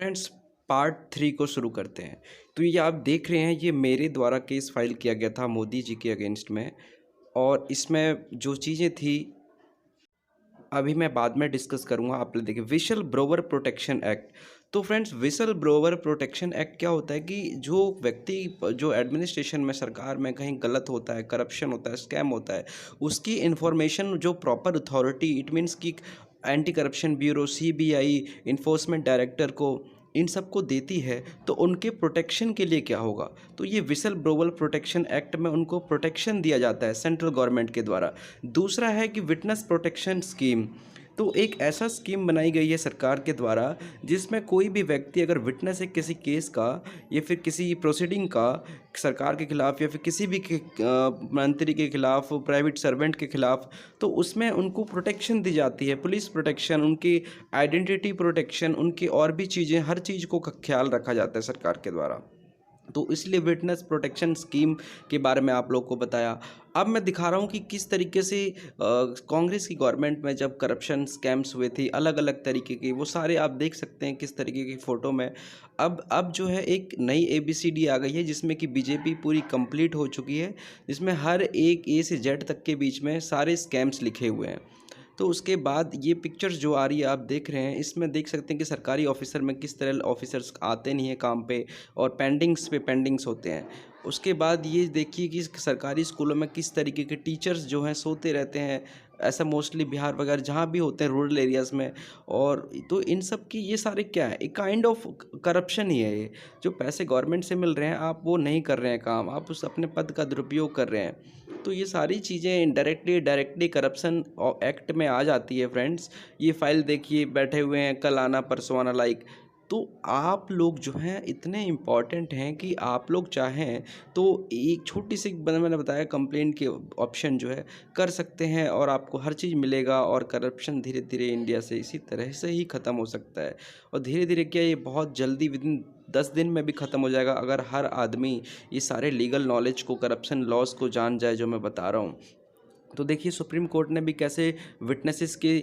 Friends, part 3 को शुरू करते हैं। तो ये आप देख रहे हैं, ये मेरे द्वारा केस फाइल किया गया था मोदी जी के अगेंस्ट में। और इसमें जो चीज़ें थी अभी मैं बाद में डिस्कस करूंगा। आप लोग देखिए, विसल ब्रोवर प्रोटेक्शन एक्ट। तो फ्रेंड्स, विसल ब्रोवर प्रोटेक्शन एक्ट क्या होता है कि जो व्यक्ति जो एडमिनिस्ट्रेशन में सरकार में कहीं गलत होता है, करप्शन होता है, स्कैम होता है, उसकी इन्फॉर्मेशन जो प्रॉपर अथॉरिटी, इट मीन्स कि anti corruption bureau, CBI, enforcement director को, इन सबको देती है, तो उनके प्रोटेक्शन के लिए क्या होगा। तो ये विसल ब्लोअर प्रोटेक्शन एक्ट में उनको प्रोटेक्शन दिया जाता है सेंट्रल गवर्नमेंट के द्वारा। दूसरा है कि विटनेस प्रोटेक्शन स्कीम। तो एक ऐसा स्कीम बनाई गई है सरकार के द्वारा जिसमें कोई भी व्यक्ति अगर विटनेस है किसी केस का या फिर किसी प्रोसीडिंग का सरकार के खिलाफ या फिर किसी भी मंत्री के खिलाफ, प्राइवेट सर्वेंट के खिलाफ, तो उसमें उनको प्रोटेक्शन दी जाती है, पुलिस प्रोटेक्शन, उनकी आइडेंटिटी प्रोटेक्शन, उनकी और भी चीज़ें, हर चीज़ को का ख्याल रखा जाता है सरकार के द्वारा। तो इसलिए विटनेस प्रोटेक्शन स्कीम के बारे में आप लोग को बताया। अब मैं दिखा रहा हूँ कि किस तरीके से कांग्रेस की गवर्नमेंट में जब करप्शन स्कैम्स हुए थे अलग अलग तरीके के, वो सारे आप देख सकते हैं किस तरीके की फ़ोटो में। अब जो है एक नई ABCD आ गई है जिसमें कि बीजेपी पूरी कंप्लीट हो चुकी है, जिसमें हर एक A से Z तक के बीच में सारे स्कैम्स लिखे हुए हैं। तो उसके बाद ये पिक्चर्स जो आ रही है आप देख रहे हैं, इसमें देख सकते हैं कि सरकारी ऑफिसर में किस तरह ऑफिसर्स आते नहीं हैं काम पे और पेंडिंग्स पे पेंडिंग्स होते हैं। उसके बाद ये देखिए कि सरकारी स्कूलों में किस तरीके के टीचर्स जो हैं सोते रहते हैं। ऐसा मोस्टली बिहार वगैरह जहाँ भी होते हैं रूरल एरियाज़ में। और तो इन सब की ये सारे क्या है, एक काइंड ऑफ करप्शन ही है ये। जो पैसे गवर्नमेंट से मिल रहे हैं आप वो नहीं कर रहे हैं काम, आप उस अपने पद का दुरुपयोग कर रहे हैं। तो ये सारी चीज़ें इनडायरेक्टली डायरेक्टली करप्शन एक्ट में आ जाती है फ्रेंड्स। ये फाइल देखिए, बैठे हुए हैं, कल आना परसों आना लाइक। तो आप लोग जो हैं इतने इम्पॉर्टेंट हैं कि आप लोग चाहें तो एक छोटी सी मैंने बताया कंप्लेंट के ऑप्शन जो है कर सकते हैं और आपको हर चीज़ मिलेगा। और करप्शन धीरे धीरे इंडिया से इसी तरह से ही ख़त्म हो सकता है। और धीरे धीरे क्या, ये बहुत जल्दी विदिन 10 दिन में भी ख़त्म हो जाएगा अगर हर आदमी ये सारे लीगल नॉलेज को, करप्शन लॉज को जान जाए जो मैं बता रहा हूँ। तो देखिए, सुप्रीम कोर्ट ने भी कैसे विटनेसेस के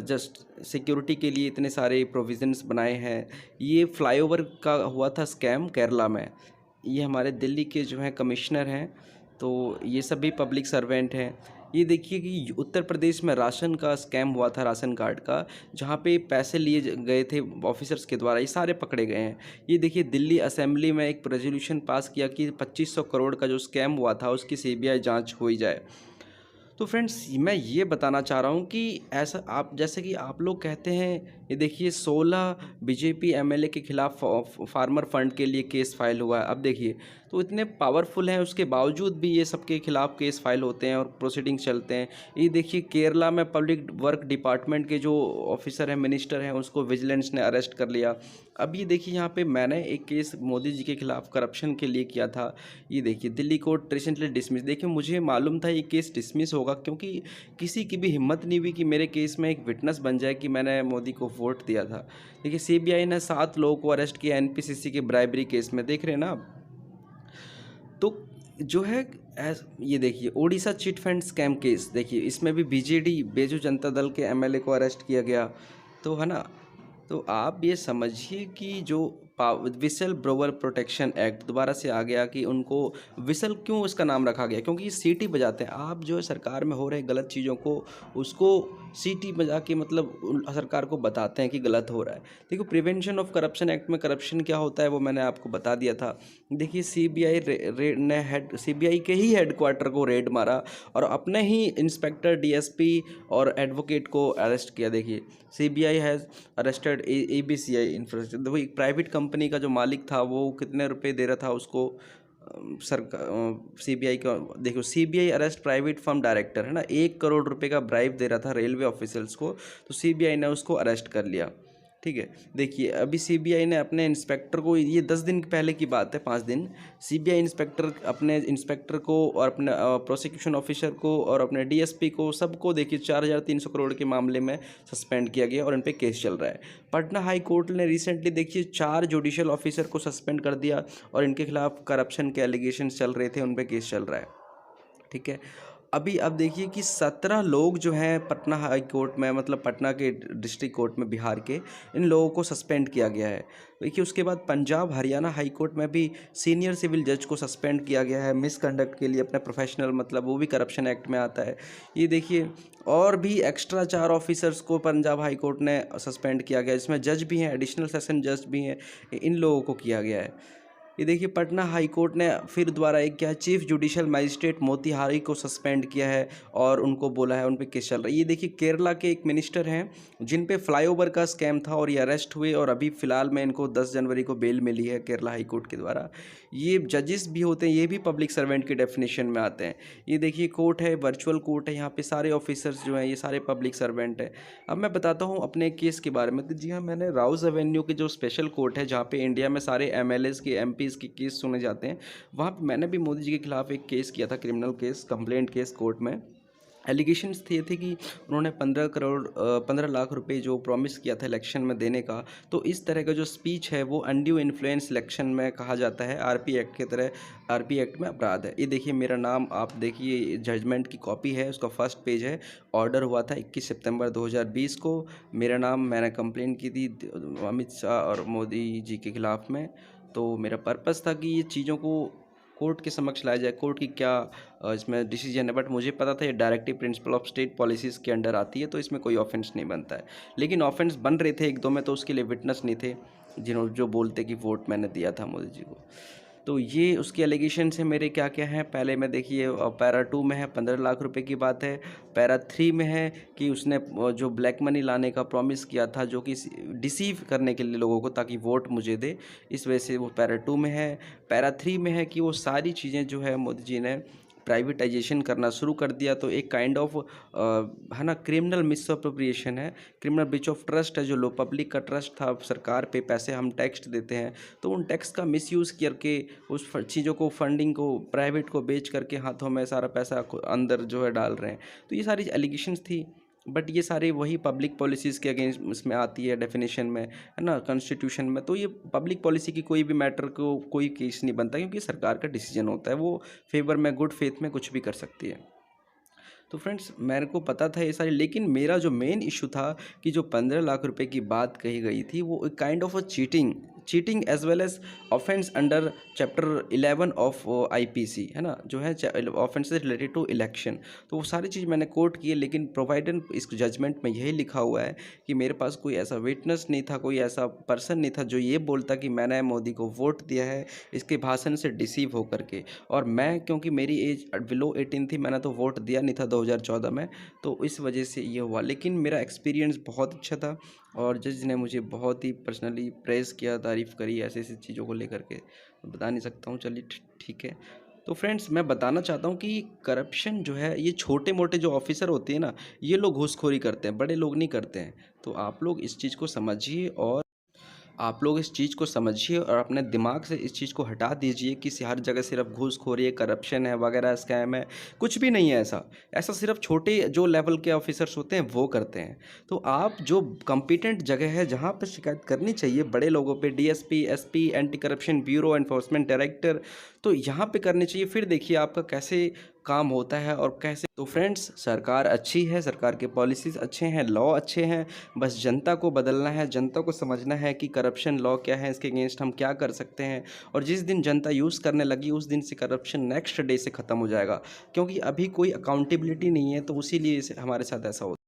जस्ट सिक्योरिटी के लिए इतने सारे प्रोविजंस बनाए हैं। ये फ्लाईओवर का हुआ था स्कैम केरला में। ये हमारे दिल्ली के जो हैं कमिश्नर हैं, तो ये सभी पब्लिक सर्वेंट हैं। ये देखिए कि उत्तर प्रदेश में राशन का स्कैम हुआ था, राशन कार्ड का, जहाँ पे पैसे लिए गए थे ऑफिसर्स के द्वारा, ये सारे पकड़े गए हैं। ये देखिए, दिल्ली असेंबली में एक रेजोल्यूशन पास किया कि 2500 करोड़ का जो स्कैम हुआ था उसकी CBI जांच हो ही जाए। तो फ्रेंड्स, मैं ये बताना चाह रहा हूँ कि ऐसा आप जैसे कि आप लोग कहते हैं, ये देखिए 16 बीजेपी MLA के खिलाफ फार्मर फंड के लिए केस फाइल हुआ है। अब देखिए, तो इतने पावरफुल हैं उसके बावजूद भी ये सबके खिलाफ केस फाइल होते हैं और प्रोसीडिंग चलते हैं। ये देखिए, केरला में पब्लिक वर्क डिपार्टमेंट के जो ऑफिसर हैं, मिनिस्टर हैं, उसको विजिलेंस ने अरेस्ट कर लिया। अब ये देखिए, यहाँ पे मैंने एक केस मोदी जी के खिलाफ करप्शन के लिए किया था। ये देखिए, दिल्ली कोर्ट रिसेंटली डिसमिस। देखिए, मुझे मालूम था ये केस डिसमिस होगा क्योंकि किसी की भी हिम्मत नहीं हुई कि मेरे केस में एक विटनेस बन जाए कि मैंने मोदी को वोट दिया था। देखिए, CBI ने 7 लोगों को अरेस्ट किया NPCC के ब्राइबरी केस में, देख रहे हैं ना आप। तो जो है ये देखिए, Odisha chit fund scam case, देखिए इसमें भी BJD बेजू जनता दल के MLA को अरेस्ट किया गया। तो है ना। तो आप ये समझिए कि जो विसल ब्लोअर प्रोटेक्शन एक्ट दोबारा से आ गया कि उनको विसल क्यों इसका नाम रखा गया, क्योंकि ये सीटी बजाते हैं। आप जो है सरकार में हो रहे गलत चीज़ों को, उसको सीटी बजा के मतलब सरकार को बताते हैं कि गलत हो रहा है। देखो, प्रिवेंशन ऑफ करप्शन एक्ट में करप्शन क्या होता है वो मैंने आपको बता दिया था। देखिए, CBI के ही हेडक्वार्टर को रेड मारा और अपने ही इंस्पेक्टर, DSP और एडवोकेट को अरेस्ट किया। देखिए, CBI has arrested ABCI infrastructure. देखो, एक प्राइवेट कंपनी का जो मालिक था वो कितने रुपए दे रहा था उसको सरकार, CBI का। देखो, CBI arrest private firm director, है ना, 1 करोड़ रुपए का ब्राइब दे रहा था रेलवे ऑफिसर्स को, तो CBI ने उसको अरेस्ट कर लिया। ठीक है। देखिए, अभी CBI ने अपने इंस्पेक्टर को, ये 10 दिन पहले की बात है, 5 दिन, CBI इंस्पेक्टर अपने इंस्पेक्टर को और अपने प्रोसिक्यूशन ऑफिसर को और अपने DSP को, सबको देखिए 4,300 करोड़ के मामले में सस्पेंड किया गया और इन पे केस चल रहा है। पटना हाई कोर्ट ने रिसेंटली देखिए 4 जुडिशियल ऑफिसर को सस्पेंड कर दिया और इनके खिलाफ करप्शन के एलिगेशन चल रहे थे, उन पे केस चल रहा है। ठीक है। अभी अब देखिए कि 17 लोग जो हैं पटना हाई कोर्ट में, मतलब पटना के डिस्ट्रिक्ट कोर्ट में बिहार के, इन लोगों को सस्पेंड किया गया है। देखिए उसके बाद पंजाब हरियाणा हाई कोर्ट में भी सीनियर सिविल जज को सस्पेंड किया गया है मिसकंडक्ट के लिए, अपने प्रोफेशनल, मतलब वो भी करप्शन एक्ट में आता है। ये देखिए, और भी एक्स्ट्रा 4 ऑफिसर्स को पंजाब हाई कोर्ट ने सस्पेंड किया गया, इसमें जज भी हैं, एडिशनल सेशन जज भी हैं, इन लोगों को किया गया है। ये देखिए पटना हाई कोर्ट ने फिर दोबारा एक क्या है, चीफ जुडिशियल मजिस्ट्रेट मोतिहारी को सस्पेंड किया है और उनको बोला है उन पे केस चल रहा है। ये देखिए केरला के एक मिनिस्टर हैं जिन पे फ्लाईओवर का स्कैम था और ये अरेस्ट हुए, और अभी फ़िलहाल में इनको 10 जनवरी को बेल मिली है केरला हाई कोर्ट के द्वारा। ये जजेस भी होते हैं, ये भी पब्लिक सर्वेंट की डेफिनेशन में आते हैं। ये देखिए कोर्ट है, वर्चुअल कोर्ट है, यहाँ पे सारे ऑफिसर्स जो हैं ये सारे पब्लिक सर्वेंट हैं। अब मैं बताता हूँ अपने केस के बारे में। तो जी हाँ, मैंने राउज़ एवेन्यू के जो स्पेशल कोर्ट है जहाँ पे इंडिया में सारे एमएलएस के, एमपीज़ के केस सुने जाते हैं, वहाँ पे मैंने भी मोदी जी के खिलाफ एक केस किया था, criminal case, complaint case court में। एलिगेशंस थे कि उन्होंने 15 लाख रुपए जो प्रॉमिस किया था इलेक्शन में देने का, तो इस तरह का जो स्पीच है वो अनड्यू इन्फ्लुएंस इलेक्शन में कहा जाता है, आरपी एक्ट के तरह, आरपी एक्ट में अपराध है। ये देखिए मेरा नाम, आप देखिए जजमेंट की कॉपी है, उसका फर्स्ट पेज है। ऑर्डर हुआ था 21 सितंबर 2020 को। मेरा नाम, मैंने कंप्लेंट की थी अमित शाह और मोदी जी के खिलाफ़ में। तो मेरा पर्पस था कि ये चीज़ों को कोर्ट के समक्ष लाया जाए, कोर्ट की क्या इसमें डिसीजन है। बट मुझे पता था ये directive principle of state policies के अंडर आती है, तो इसमें कोई ऑफेंस नहीं बनता है। लेकिन ऑफेंस बन रहे थे एक दो में, तो उसके लिए विटनेस नहीं थे जिन्होंने जो बोलते कि वोट मैंने दिया था मोदी जी को। तो ये उसके एलिगेशन से मेरे क्या क्या हैं, पहले में देखिए पैरा 2 में है 15 लाख रुपए की बात है। पैरा 3 में है कि उसने जो ब्लैक मनी लाने का प्रॉमिस किया था, जो कि डिसीव करने के लिए लोगों को, ताकि वोट मुझे दे, इस वजह से वो पैरा 2 में है। पैरा 3 में है कि वो सारी चीज़ें जो है मोदी जी ने प्राइवेटाइजेशन करना शुरू कर दिया, तो एक काइंड ऑफ है ना, क्रिमिनल मिसअप्रोप्रिएशन है, क्रिमिनल ब्रीच ऑफ ट्रस्ट है। जो लो पब्लिक का ट्रस्ट था सरकार पे, पैसे हम टैक्स देते हैं, तो उन टैक्स का मिसयूज़ करके उस चीज़ों को, फंडिंग को प्राइवेट को बेच करके हाथों में सारा पैसा अंदर जो है डाल रहे हैं। तो ये सारी एलिगेशंस थी, बट ये सारे वही पब्लिक पॉलिसीज़ के अगेंस्ट इसमें आती है डेफिनेशन में, है ना, कॉन्स्टिट्यूशन में। तो ये पब्लिक पॉलिसी की कोई भी मैटर को कोई केस नहीं बनता, क्योंकि सरकार का डिसीजन होता है, वो फेवर में, गुड फेथ में कुछ भी कर सकती है। तो फ्रेंड्स मेरे को पता था ये सारी, लेकिन मेरा जो मेन इशू था कि जो 15 लाख रुपए की बात कही गई थी, वो एक kind of a cheating as well as offence under chapter 11 ऑफ आईपीसी, है ना, जो है ऑफेंस रिलेटेड टू इलेक्शन। तो वो सारी चीज़ मैंने कोट की है, लेकिन प्रोवाइडेड इस जजमेंट में यही लिखा हुआ है कि मेरे पास कोई ऐसा विटनेस नहीं था, कोई ऐसा पर्सन नहीं था जो ये बोलता कि मैंने मोदी को वोट दिया है इसके भाषण से डिसीव होकर के। और मैं, क्योंकि मेरी एज बिलो 18 थी, मैंने तो वोट दिया नहीं था 2014 में, तो इस वजह से ये हुआ। लेकिन मेरा एक्सपीरियंस बहुत अच्छा था और जज ने मुझे बहुत ही पर्सनली प्रेज़ किया, तारीफ़ करी ऐसी ऐसी चीज़ों को लेकर के, बता नहीं सकता हूँ। चलिए ठीक है। तो फ्रेंड्स मैं बताना चाहता हूँ कि करप्शन जो है, ये छोटे मोटे जो ऑफिसर होते हैं ना, ये लोग घूसखोरी करते हैं, बड़े लोग नहीं करते हैं। तो आप लोग इस चीज़ को समझिए, और आप लोग इस चीज़ को समझिए और अपने दिमाग से इस चीज़ को हटा दीजिए कि हर जगह सिर्फ घूसखोरी है, करप्शन है, वगैरह स्कैम है। कुछ भी नहीं है ऐसा। ऐसा सिर्फ छोटे जो लेवल के ऑफिसर्स होते हैं वो करते हैं। तो आप जो कॉम्पिटेंट जगह है जहाँ पर शिकायत करनी चाहिए बड़े लोगों पे, DSP, SP, anti corruption bureau, enforcement director, तो यहाँ पे करनी चाहिए। फिर देखिए आपका कैसे काम होता है और कैसे। तो फ्रेंड्स सरकार अच्छी है, सरकार के पॉलिसीज़ अच्छे हैं, लॉ अच्छे हैं, बस जनता को बदलना है, जनता को समझना है कि करप्शन लॉ क्या है, इसके अगेंस्ट हम क्या कर सकते हैं। और जिस दिन जनता यूज़ करने लगी उस दिन से करप्शन नेक्स्ट डे से ख़त्म हो जाएगा, क्योंकि अभी कोई अकाउंटेबिलिटी नहीं है, तो उसी हमारे साथ ऐसा होता है।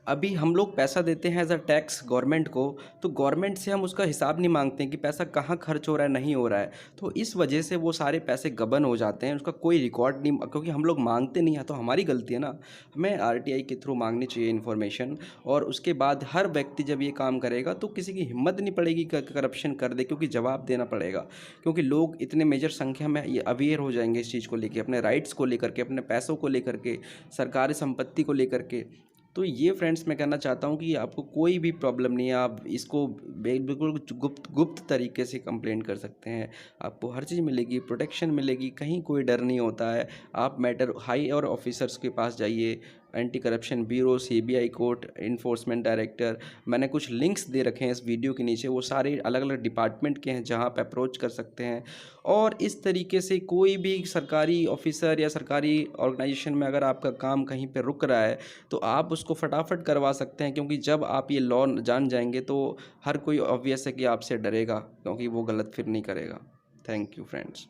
अभी हम लोग पैसा देते हैं एज अ टैक्स गवर्नमेंट को, तो गवर्नमेंट से हम उसका हिसाब नहीं मांगते हैं कि पैसा कहाँ खर्च हो रहा है, नहीं हो रहा है। तो इस वजह से वो सारे पैसे गबन हो जाते हैं, उसका कोई रिकॉर्ड नहीं, क्योंकि हम लोग मांगते नहीं हैं, तो हमारी गलती है ना। हमें आरटीआई के थ्रू मांगनी चाहिए इन्फॉर्मेशन, और उसके बाद हर व्यक्ति जब ये काम करेगा तो किसी की हिम्मत नहीं पड़ेगी कि करप्शन कर दे, क्योंकि जवाब देना पड़ेगा। क्योंकि लोग इतने मेजर संख्या में ये अवेयर हो जाएंगे इस चीज़ को लेकर, अपने राइट्स को लेकर के, अपने पैसों को लेकर के, सरकारी संपत्ति को लेकर के। तो ये फ्रेंड्स मैं कहना चाहता हूँ कि आपको कोई भी प्रॉब्लम नहीं है, आप इसको बिल्कुल गुप्त गुप्त तरीके से कंप्लेंट कर सकते हैं। आपको हर चीज़ मिलेगी, प्रोटेक्शन मिलेगी, कहीं कोई डर नहीं होता है। आप मैटर हाई और ऑफिसर्स के पास जाइए, anti corruption bureau, CBI court, enforcement director, मैंने कुछ लिंक्स दे रखे हैं इस वीडियो के नीचे, वो सारे अलग अलग डिपार्टमेंट के हैं जहाँ पे अप्रोच कर सकते हैं। और इस तरीके से कोई भी सरकारी ऑफिसर या सरकारी ऑर्गेनाइजेशन में अगर आपका काम कहीं पे रुक रहा है तो आप उसको फटाफट करवा सकते हैं, क्योंकि जब आप ये लॉ जान जाएंगे तो हर कोई ऑब्वियस है कि आपसे डरेगा, क्योंकि वो गलत फिर नहीं करेगा। Thank you friends.